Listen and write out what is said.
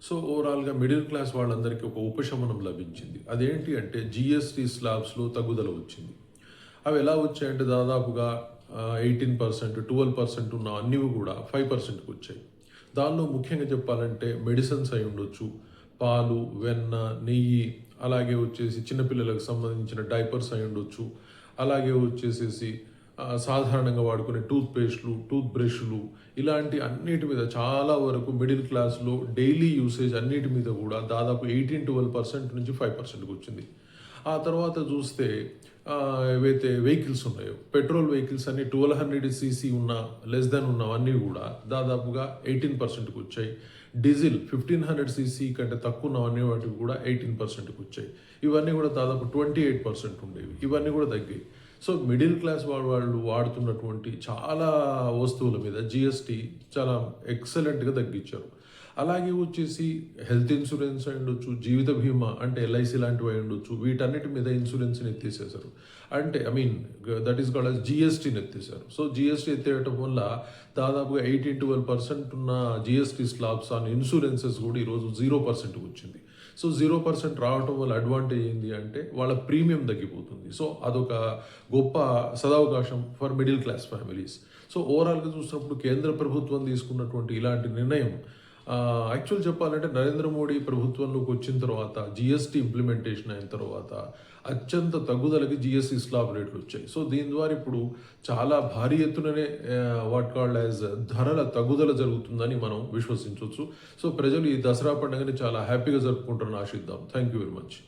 So ఓవరాల్గా middle class వాళ్ళందరికీ ఒక ఉపశమనం లభించింది. అదేంటి అంటే జిఎస్టీ స్లాబ్స్లో తగ్గుదల వచ్చింది. అవి ఎలా వచ్చాయంటే దాదాపుగా 18%, 12% ఉన్న అన్నివి కూడా 5%కి వచ్చాయి. దానిలో ముఖ్యంగా చెప్పాలంటే మెడిసిన్స్ అయి ఉండొచ్చు, పాలు, వెన్న, నెయ్యి, అలాగే వచ్చేసి చిన్నపిల్లలకు సంబంధించిన డైపర్స్ అయి ఉండొచ్చు, అలాగే వచ్చేసేసి సాధారణంగా వాడుకునే టూత్ పేస్ట్లు, టూత్ బ్రష్లు, ఇలాంటి అన్నిటి మీద చాలా వరకు మిడిల్ క్లాస్లో డైలీ యూసేజ్ అన్నిటి మీద కూడా దాదాపు 18-12% నుంచి 5%కి వచ్చింది. ఆ తర్వాత చూస్తే ఏవైతే వెహికల్స్ ఉన్నాయో పెట్రోల్ వెహికల్స్ అన్ని 1200 సీసీ ఉన్న లెస్ దెన్ ఉన్నవన్నీ కూడా దాదాపుగా 18%కి వచ్చాయి. డీజిల్ 1500 సీసీ కంటే తక్కువ ఉన్నవన్నీ వాటికి కూడా 18%కి వచ్చాయి. ఇవన్నీ కూడా దాదాపు 28% ఉండేవి. ఇవన్నీ కూడా తగ్గాయి. సో మిడిల్ క్లాస్ వాళ్ళు వాడుతున్నటువంటి చాలా వస్తువుల మీద జిఎస్టీ చాలా ఎక్సలెంట్గా తగ్గించారు. అలాగే వచ్చేసి హెల్త్ ఇన్సూరెన్స్ అయి ఉండొచ్చు, జీవిత బీమా అంటే ఎల్ఐసి లాంటివి అయి ఉండొచ్చు, వీటన్నిటి మీద ఇన్సూరెన్స్ని ఎత్తేసేశారు. అంటే దట్ ఈస్ కాల్డ్ అస్ జిఎస్టీని ఎత్తేసారు. సో జిఎస్టీ ఎత్తేయటం వల్ల దాదాపుగా 18-12% ఉన్న జిఎస్టీ స్లాబ్స్ ఆన్ ఇన్సూరెన్సెస్ కూడా ఈరోజు 0%కి వచ్చింది. సో 0% రావటం వల్ల అడ్వాంటేజ్ ఏంటి అంటే వాళ్ళ ప్రీమియం తగ్గిపోతుంది. సో అదొక గొప్ప సదవకాశం for middle class families. So ఓవరాల్గా చూసినప్పుడు కేంద్ర ప్రభుత్వం తీసుకున్నటువంటి ఇలాంటి నిర్ణయం యాక్చువల్ చెప్పాలంటే నరేంద్ర మోడీ ప్రభుత్వంలోకి వచ్చిన తర్వాత జిఎస్టీ ఇంప్లిమెంటేషన్ అయిన తర్వాత అత్యంత తగ్గుదలకి జిఎస్టీ స్లాబ్ రేట్లు వచ్చాయి. సో దీని ద్వారా ఇప్పుడు చాలా భారీ ఎత్తుననే వాట్ కాల్డ్ యాజ్ ధరల తగ్గుదల జరుగుతుందని మనం విశ్వసించవచ్చు. సో ప్రజలు ఈ దసరా పండుగని చాలా హ్యాపీగా జరుపుకుంటారని ఆశిద్దాం. Thank you very much.